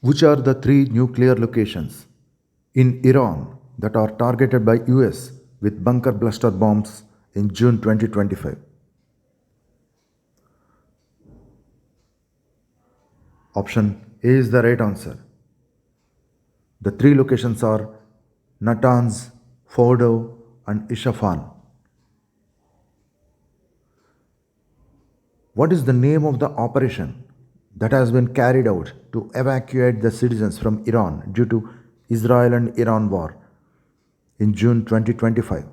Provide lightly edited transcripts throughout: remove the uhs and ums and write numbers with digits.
Which are the three nuclear locations in Iran that are targeted by US with bunker buster bombs in June 2025? Option A is the right answer. The three locations are Natanz, Fordo, and Isfahan. What is the name of the operation that has been carried out to evacuate the citizens from Iran due to Israel and Iran war in June 2025?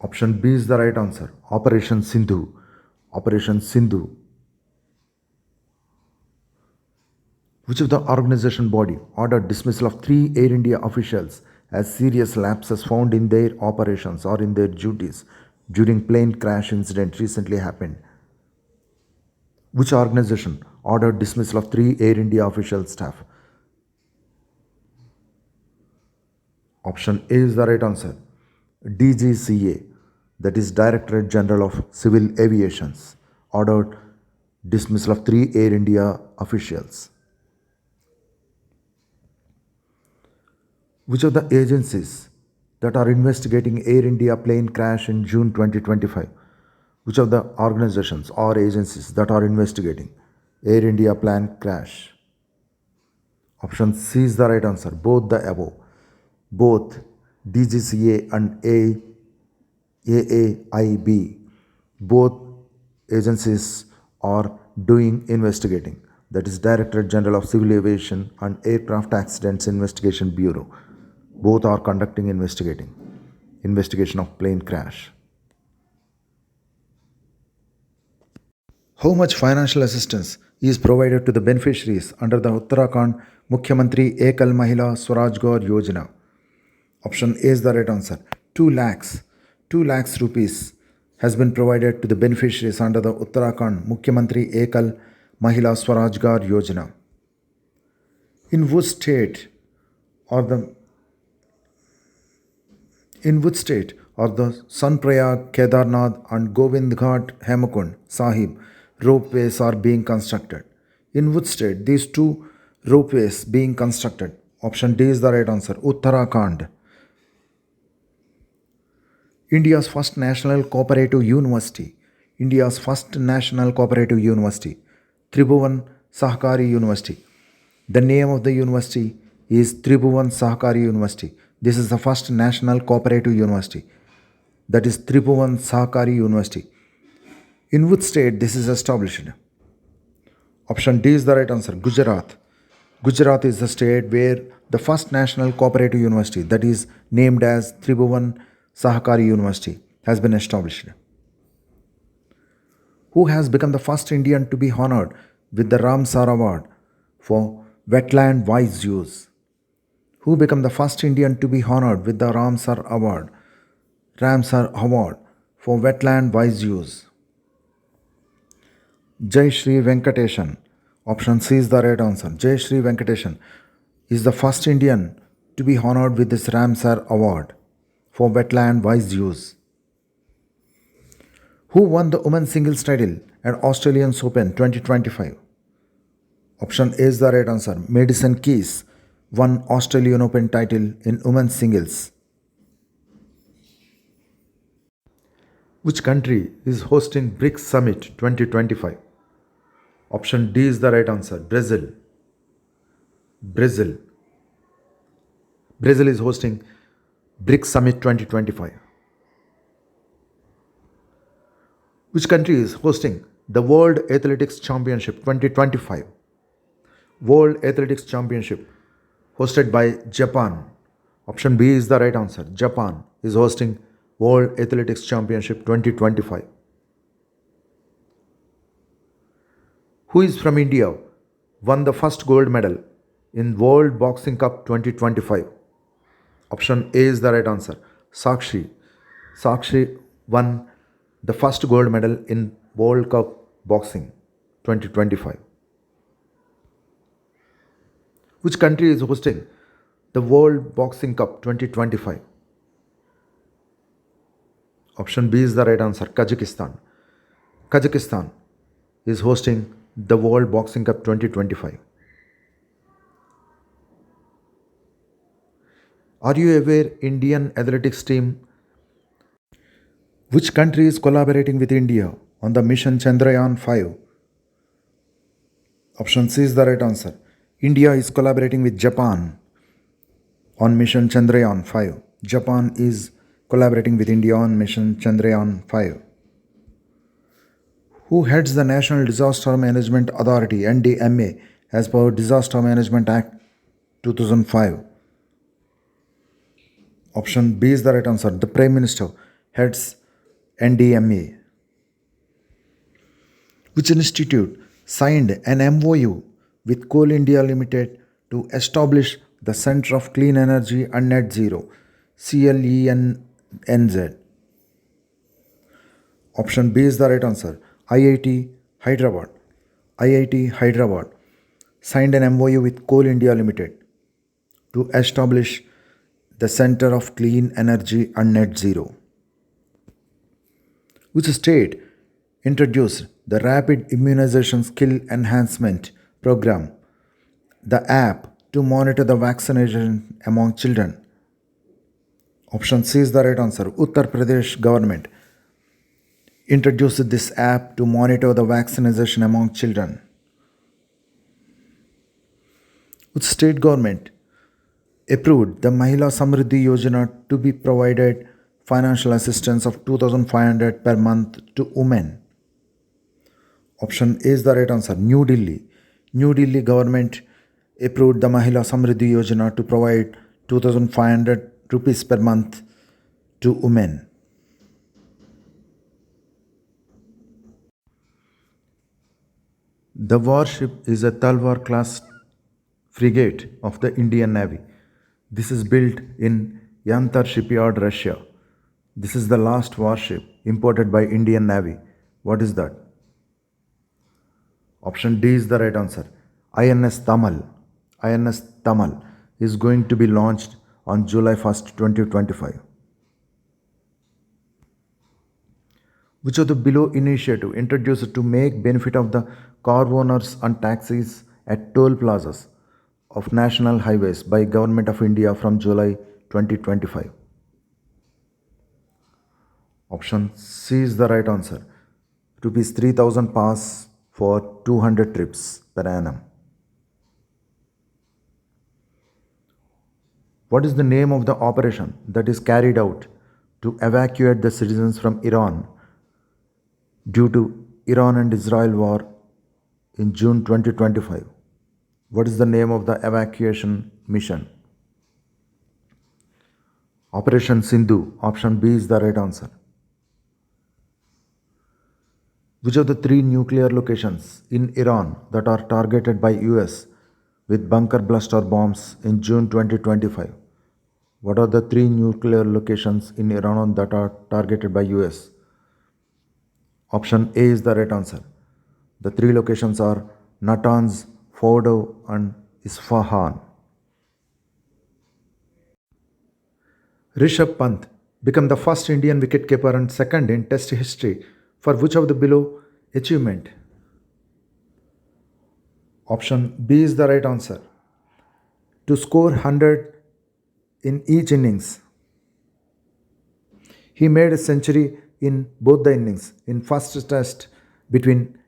Option B is the right answer. Operation Sindhu. Operation Sindhu. Which of the organization body ordered dismissal of three Air India officials as serious lapses found in their operations or in their duties during plane crash incident recently happened? Which organization ordered dismissal of three Air India official staff? Option A is the right answer. DGCA, that is Directorate General of Civil Aviations, ordered dismissal of three Air India officials. Which of the agencies that are investigating Air India plane crash in June 2025? Which of the organizations or agencies that are investigating Air India plane crash? Option C is the right answer. Both the above. Both DGCA and AAIB, both agencies are doing investigating. That is Directorate General of Civil Aviation and Aircraft Accidents Investigation Bureau. Both are conducting investigation of plane crash. How much financial assistance is provided to the beneficiaries under the Uttarakhand Mukhyamantri Ekal Mahila Swarajgar Yojana? Option A is the right answer. 2 lakhs. 2 lakhs rupees has been provided to the beneficiaries under the Uttarakhand Mukhyamantri Ekal Mahila Swarajgar Yojana. In which state are the Sanprayag, Kedarnath and Govind Ghat Hemakund Sahib ropeways are being constructed? In which state these two ropeways being constructed? Option D is the right answer. Uttarakhand. India's first national cooperative university. India's first national cooperative university. Tribhuvan Sahakari University. The name of the university is Tribhuvan Sahakari University. This is the first national cooperative university. That is Tribhuvan Sahakari University. In which state this is established? Option D is the right answer. Gujarat. Gujarat is the state where the first national cooperative university, that is named as Tribhuvan Sahakari University, has been established. Who has become the first Indian to be honored with the Ramsar Award for wetland wise use? Who became the first Indian to be honored with the Ramsar Award for wetland wise use? Jai Shri Venkateshan. Option C is the right answer. Jai Shri Venkateshan is the first Indian to be honored with this Ramsar Award for wetland wise use. Who won the women's singles title at Australian Open 2025? Option A is the right answer. Madison Keys won Australian Open title in women's singles. Which country is hosting BRICS Summit 2025? Option D is the right answer. Brazil. Brazil is hosting BRICS Summit 2025. Which country is hosting the World Athletics Championship 2025? World Athletics Championship hosted by Japan. Option B is the right answer. Japan is hosting World Athletics Championship 2025. Who is from India won the first gold medal in World Boxing Cup 2025? Option A is the right answer. Sakshi. Sakshi won the first gold medal in World Cup Boxing 2025. Which country is hosting the World Boxing Cup 2025? Option B is the right answer. Kazakhstan. Kazakhstan is hosting the World Boxing Cup 2025? Are you aware Indian athletics team? Which country is collaborating with India on the mission Chandrayaan 5? Option C is the right answer. India is collaborating with Japan on mission Chandrayaan 5. Japan is collaborating with India on mission Chandrayaan 5. Who heads the National Disaster Management Authority NDMA as per Disaster Management Act 2005? Option B is the right answer. The Prime Minister heads NDMA. Which institute signed an MOU with Coal India Limited to establish the Center of Clean Energy and Net Zero CLENZ? Option B is the right answer. IIT Hyderabad. IIT Hyderabad signed an MOU with Coal India Limited to establish the Center of Clean Energy and Net Zero. Which state introduced the Rapid Immunization Skill Enhancement Program, the app to monitor the vaccination among children? Option C is the right answer. Uttar Pradesh government introduced this app to monitor the vaccination among children. Which state government approved the Mahila Samriddhi Yojana to be provided financial assistance of 2,500 per month to women? Option A is the right answer. New Delhi. New Delhi government approved the Mahila Samriddhi Yojana to provide 2,500 rupees per month to women. The warship is a Talwar class frigate of the Indian Navy. This is built in Yantar shipyard, Russia. This is the last warship imported by Indian Navy. What is that? Option D is the right answer. INS Tamal. INS Tamal is going to be launched on July 1st, 2025. Which of the below initiative introduced to make benefit of the car owners and taxis at toll plazas of national highways by Government of India from July 2025? Option C is the right answer. Rupees 3,000 pass for 200 trips per annum. What is the name of the operation that is carried out to evacuate the citizens from Iran due to Iran and Israel war in June 2025? What is the name of the evacuation mission? Operation Sindhu. Option B is the right answer. Which of the three nuclear locations in Iran that are targeted by US with bunker buster bombs in June 2025? What are the three nuclear locations in Iran that are targeted by US? Option A is the right answer. The three locations are Natanz, Fordo and Isfahan. Rishabh Pant became the first Indian wicketkeeper and second in Test history for which of the below achievement? Option B is the right answer. To score 100 in each innings. He made a century in both the innings in first test between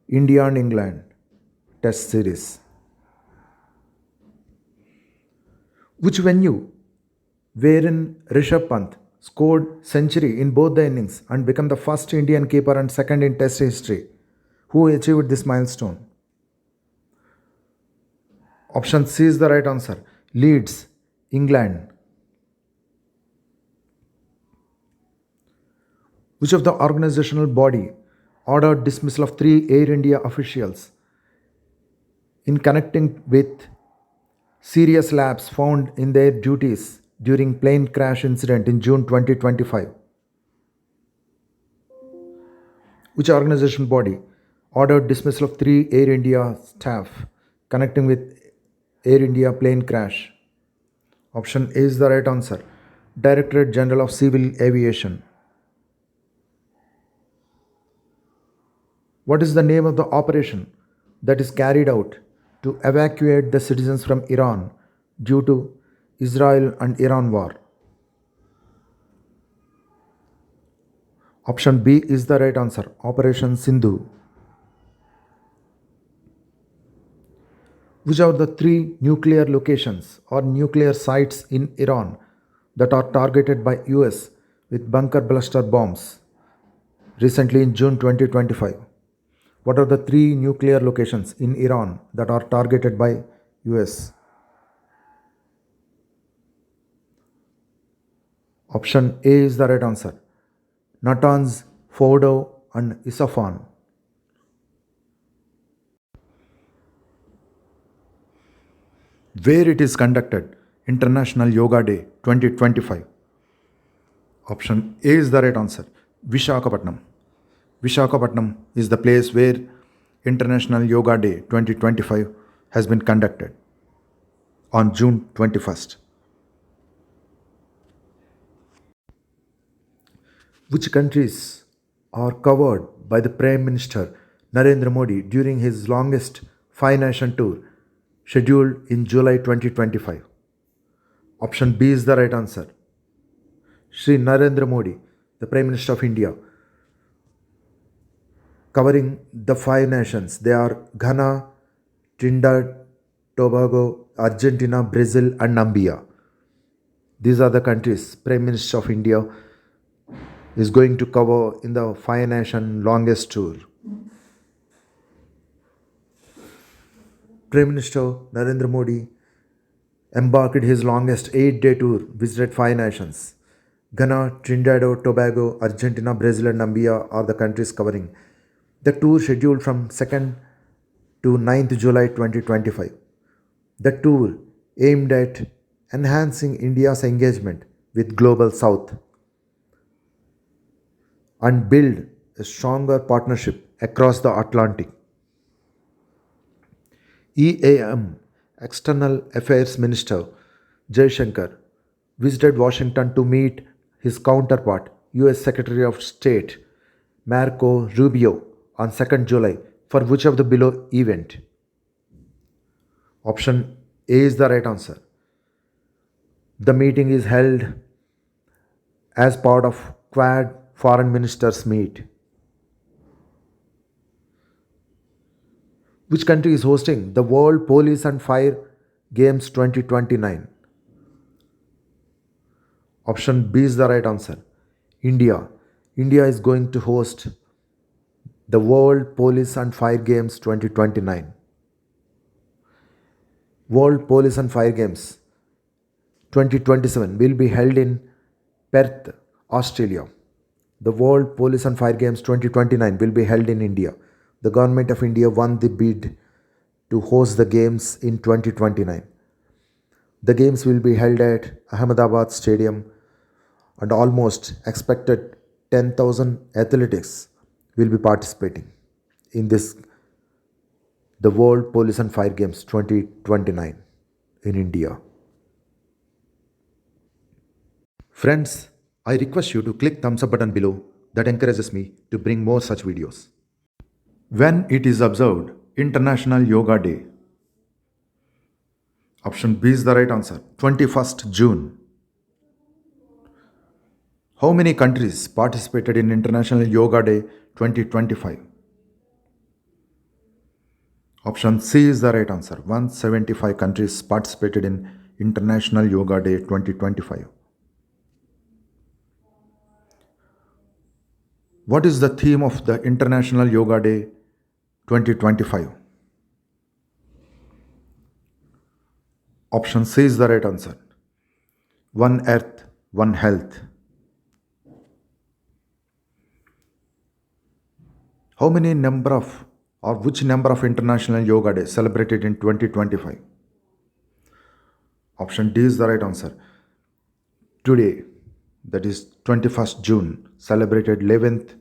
India and England Test series. Which venue wherein Rishabh Pant scored century in both the innings and became the first Indian keeper and second in Test history? Who achieved this milestone? Option C is the right answer. Leeds, England. Which of the organizational body ordered dismissal of 3 Air India officials in connecting with serious lapse found in their duties during plane crash incident in June 2025? Which organization body ordered dismissal of 3 Air India staff connecting with Air India plane crash? Option A is the right answer. Directorate General of Civil Aviation. What is the name of the operation that is carried out to evacuate the citizens from Iran due to Israel and Iran war? Option B is the right answer. Operation Sindhu. Which are the three nuclear locations or nuclear sites in Iran that are targeted by US with bunker buster bombs recently in June 2025? What are the three nuclear locations in Iran that are targeted by US? Option A is the right answer. Natanz, Fordo and Isfahan. Where it is conducted International Yoga Day 2025. Option A is the right answer. Vishakhapatnam. Vishakhapatnam is the place where International Yoga Day 2025 has been conducted on June 21st. Which countries are covered by the Prime Minister Narendra Modi during his longest five-nation tour scheduled in July 2025? Option B is the right answer. Shri Narendra Modi, the Prime Minister of India, covering the five nations. They are Ghana, Trinidad, Tobago, Argentina, Brazil, and Namibia. These are the countries Prime Minister of India is going to cover in the five nation longest tour. Prime Minister Narendra Modi embarked his longest 8-day tour, visited five nations. Ghana, Trinidad, Tobago, Argentina, Brazil, and Namibia are the countries covering. The tour scheduled from 2nd to 9th July 2025. The tour aimed at enhancing India's engagement with Global South and build a stronger partnership across the Atlantic. EAM External Affairs Minister Jaishankar visited Washington to meet his counterpart, US Secretary of State Marco Rubio, on 2nd July for which of the below event? Option A is the right answer. The meeting is held as part of Quad Foreign Ministers meet. Which country is hosting the World Police and Fire Games 2029? Option B is the right answer. India. India is going to host the World Police and Fire Games 2029. World Police and Fire Games 2027 will be held in Perth, Australia. The World Police and Fire Games 2029 will be held in India. The Government of India won the bid to host the Games in 2029. The Games will be held at Ahmedabad Stadium and almost expected 10,000 athletics will be participating in this the World Police and Fire Games 2029 in India. Friends, I request you to click thumbs up button below that encourages me to bring more such videos. When it is observed International Yoga Day? Option B is the right answer. 21st June. How many countries participated in International Yoga Day 2025? Option C is the right answer. 175 countries participated in International Yoga Day 2025. What is the theme of the International Yoga Day 2025? Option C is the right answer. One Earth, One Health. How many number of or which number of International Yoga Day celebrated in 2025? Option D is the right answer. Today, that is 21st June, celebrated 11th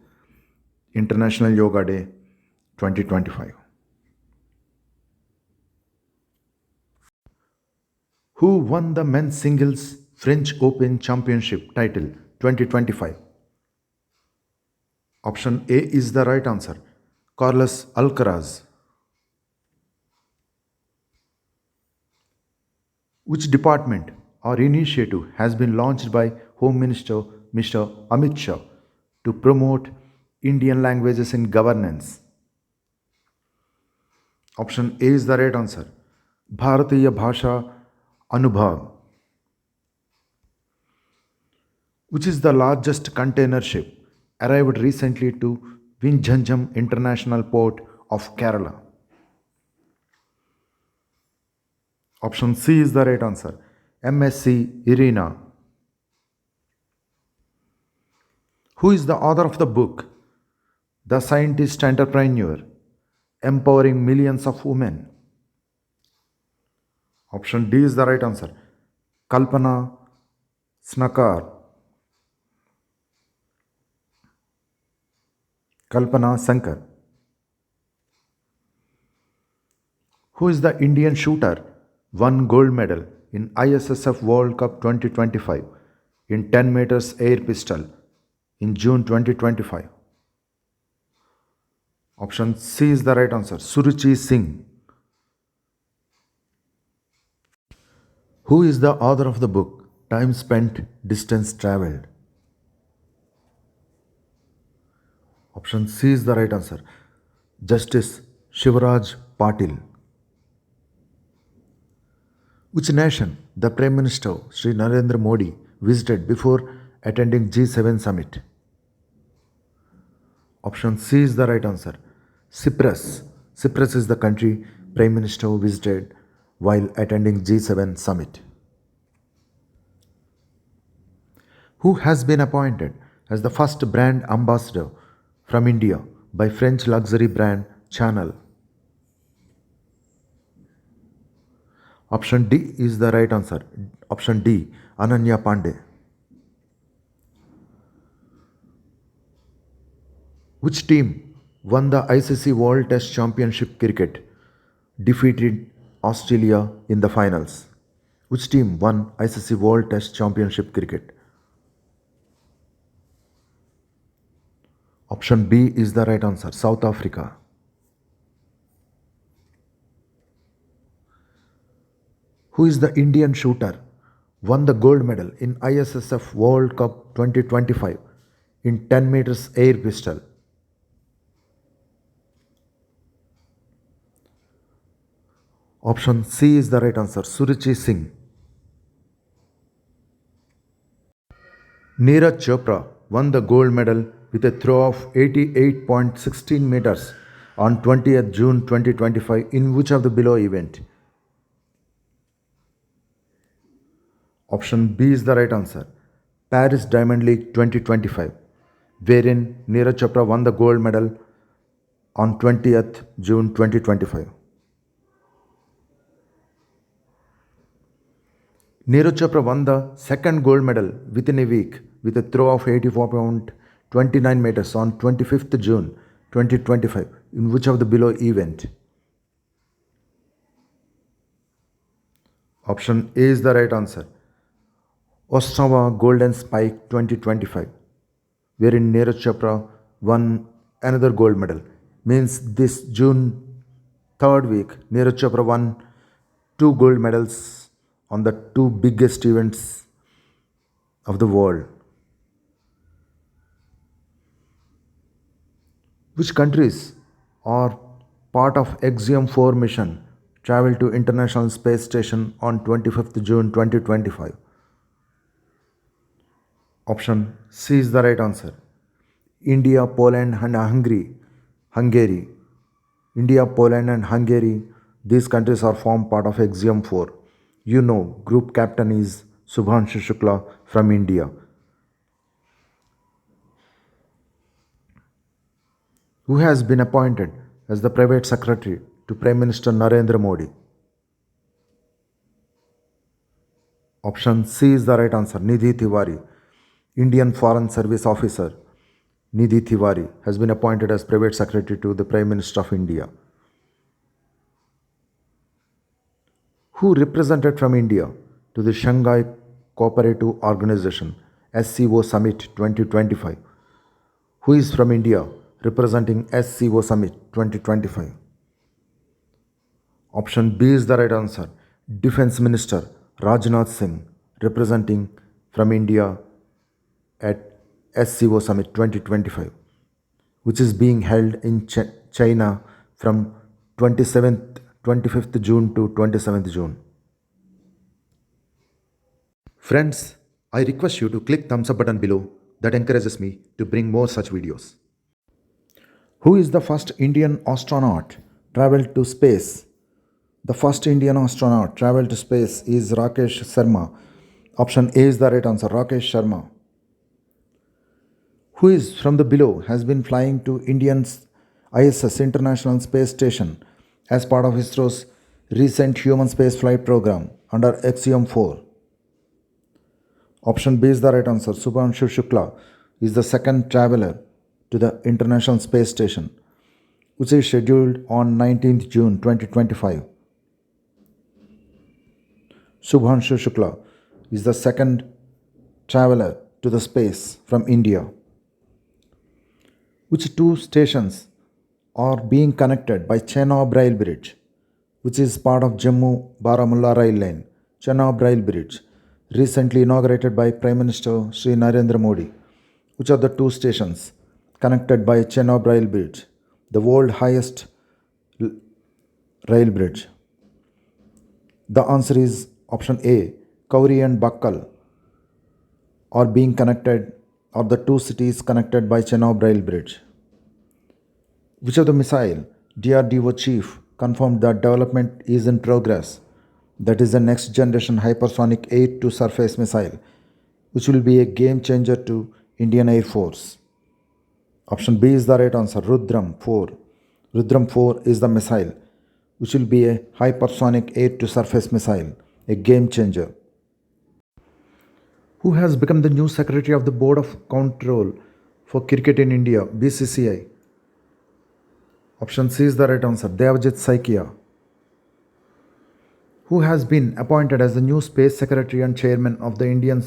International Yoga Day 2025. Who won the men's singles French Open Championship title 2025? Option A is the right answer. Carlos Alcaraz. Which department or initiative has been launched by Home Minister Mr. Amit Shah to promote Indian languages in governance? Option A is the right answer. Bharatiya Bhasha Anubhav. Which is the largest container ship arrived recently to Vinjhanjam International Port of Kerala? Option C is the right answer. MSC Irina. Who is the author of the book The Scientist Entrepreneur Empowering Millions of Women? Option D is the right answer. Kalpana Snakar. Kalpana Sankar. Who is the Indian shooter won gold medal in ISSF World Cup 2025 in 10 meters air pistol in June 2025? Option C is the right answer. Suruchi Singh. Who is the author of the book Time Spent, Distance Traveled? Option C is the right answer. Justice Shivaraj Patil. Which nation the Prime Minister Sri Narendra Modi visited before attending G7 summit? Option C is the right answer. Cyprus. Cyprus is the country Prime Minister visited while attending G7 summit. Who has been appointed as the first brand ambassador from India by French luxury brand Chanel? Option D is the right answer. Option D, Ananya Pandey. Which team won the ICC World Test Championship Cricket, defeated Australia in the finals? Which team won ICC World Test Championship Cricket? Option B is the right answer. South Africa. Who is the Indian shooter won the gold medal in ISSF World Cup 2025 in 10 meters air pistol? Option C is the right answer. Suruchi Singh. Neeraj Chopra won the gold medal with a throw of 88.16 meters on 20th June 2025 in which of the below event? Option B is the right answer. Paris Diamond League 2025, wherein Neeraj Chopra won the gold medal on 20th June 2025. Neeraj Chopra won the second gold medal within a week with a throw of 84.29 meters on 25th June 2025 in which of the below event? Option A is the right answer. Ostrava Golden Spike 2025, wherein Neeraj Chopra won another gold medal. Means this June 3rd week, Neeraj Chopra won two gold medals on the two biggest events of the world. Which countries are part of Axiom 4 mission traveled to International Space Station on 25th June 2025? Option C is the right answer. India, Poland and Hungary. India, Poland and Hungary, these countries are formed part of Axiom 4. You know, group captain is Subhanshu Shukla from India. Who has been appointed as the private secretary to Prime Minister Narendra Modi? Option C is the right answer. Nidhi Tiwari. Indian Foreign Service Officer Nidhi Tiwari has been appointed as private secretary to the Prime Minister of India. Who represented from India to the Shanghai Cooperative Organization SCO Summit 2025? Who is from India representing SCO Summit 2025. Option B is the right answer. Defense Minister Rajnath Singh, representing from India at SCO Summit 2025, which is being held in China from 25th June to 27th June. Friends, I request you to click thumbs up button below, that encourages me to bring more such videos. Who is the first Indian astronaut traveled to space? The first Indian astronaut traveled to space is Rakesh Sharma. Option A is the right answer, Rakesh Sharma. Who is from the below has been flying to Indian's ISS International Space Station as part of ISRO's recent human space flight program under Axiom 4? Option B is the right answer. Subhanshu Shukla is the second traveler to the International Space Station, which is scheduled on 19th June 2025. Subhanshu Shukla is the second traveler to the space from India. Which two stations are being connected by Chenab Rail Bridge, which is part of Jammu Baramulla Rail Line? Chenab Rail Bridge, recently inaugurated by Prime Minister Sri Narendra Modi. Which are the two stations connected by Chenab Rail Bridge, the world's highest rail bridge? The answer is option A. Kauri and Bakkal are being connected, or the two cities connected by Chenab Rail Bridge. Which of the missile DRDO chief confirmed that development is in progress? That is the next generation hypersonic air-to-surface missile, which will be a game changer to Indian Air Force. Option B is the right answer, Rudram 4. Rudram 4 is the missile, which will be a hypersonic air-to-surface missile, a game changer. Who has become the new Secretary of the Board of Control for Cricket in India, BCCI? Option C is the right answer, Devajit Saikia. Who has been appointed as the new Space Secretary and Chairman of the Indian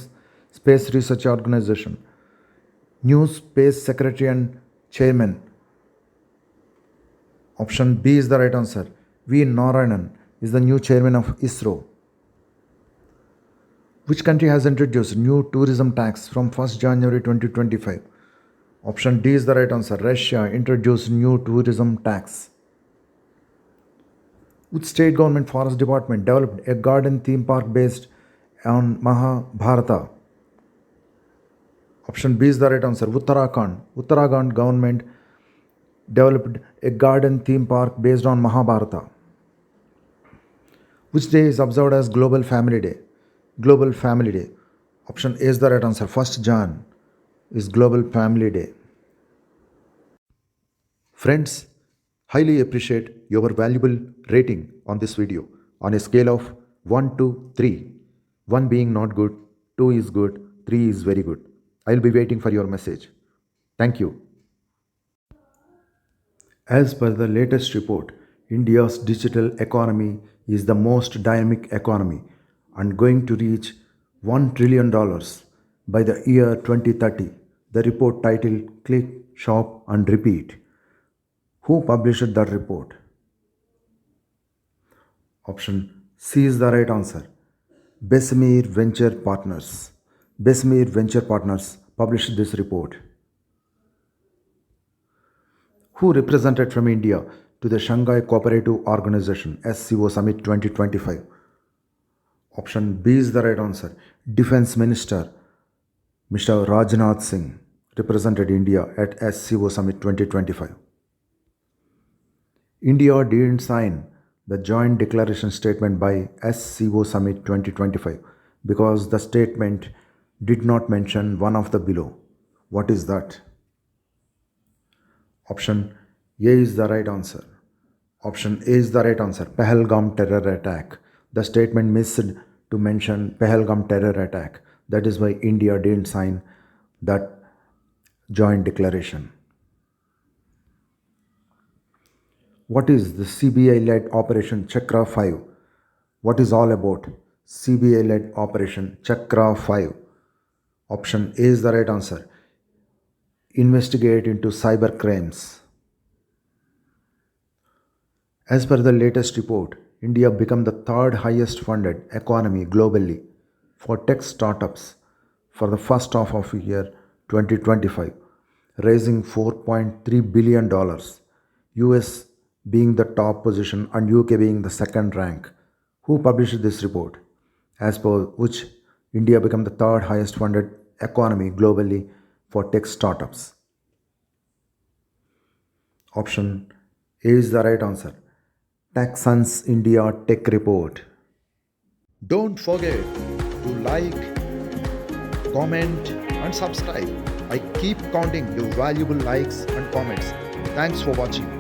Space Research Organization? New Space Secretary and Chairman. Option B is the right answer. V. Narayanan is the new Chairman of ISRO. Which country has introduced new tourism tax from 1st January 2025? Option D is the right answer. Russia introduced new tourism tax. Which state government forest department developed a garden theme park based on Mahabharata? Option B is the right answer. Uttarakhand. Uttarakhand government developed a garden theme park based on Mahabharata. Which day is observed as Global Family Day? Global Family Day. Option A is the right answer. 1st Jan is Global Family Day. Friends, highly appreciate your valuable rating on this video on a scale of 1 to 3. 1 being not good, 2 is good, 3 is very good. I will be waiting for your message. Thank you. As per the latest report, India's digital economy is the most dynamic economy and going to reach $1 trillion by the year 2030. The report titled Click, Shop and Repeat. Who published that report? Option C is the right answer. Bessemer Venture Partners. Bessemer Venture Partners published this report. Who represented from India to the Shanghai Cooperative Organization SCO Summit 2025? Option B is the right answer. Defense Minister Mr. Rajnath Singh represented India at SCO Summit 2025. India didn't sign the joint declaration statement by SCO Summit 2025 because the statement did not mention one of the below. What is that? Option A is the right answer. Option A is the right answer. Pahalgam terror attack. The statement missed to mention Pahalgam terror attack. That is why India didn't sign that joint declaration. What is the CBI-led Operation Chakra 5? What is all about CBI-led Operation Chakra 5? Option A is the right answer. investigate into cyber crimes. As per the latest report, India became the third highest funded economy globally for tech startups for the first half of year 2025, raising $4.3 billion, US being the top position and UK being the second rank. Who published this report? As per which India became the third highest funded economy globally for tech startups. Option A is the right answer. TechSun's India Tech Report. Don't forget to like, comment, and subscribe. I keep counting your valuable likes and comments. Thanks for watching.